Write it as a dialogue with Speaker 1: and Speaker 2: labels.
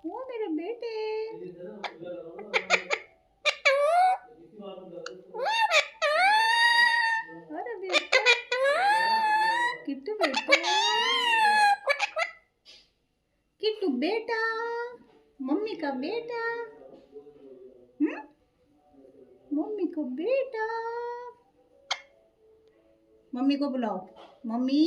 Speaker 1: वो मेरे बेटे। अरे बेटा, किट्टू बेटा, किट्टू बेटा, मम्मी का बेटा। मम्मी का बेटा। मम्मी को बुलाओ, मम्मी।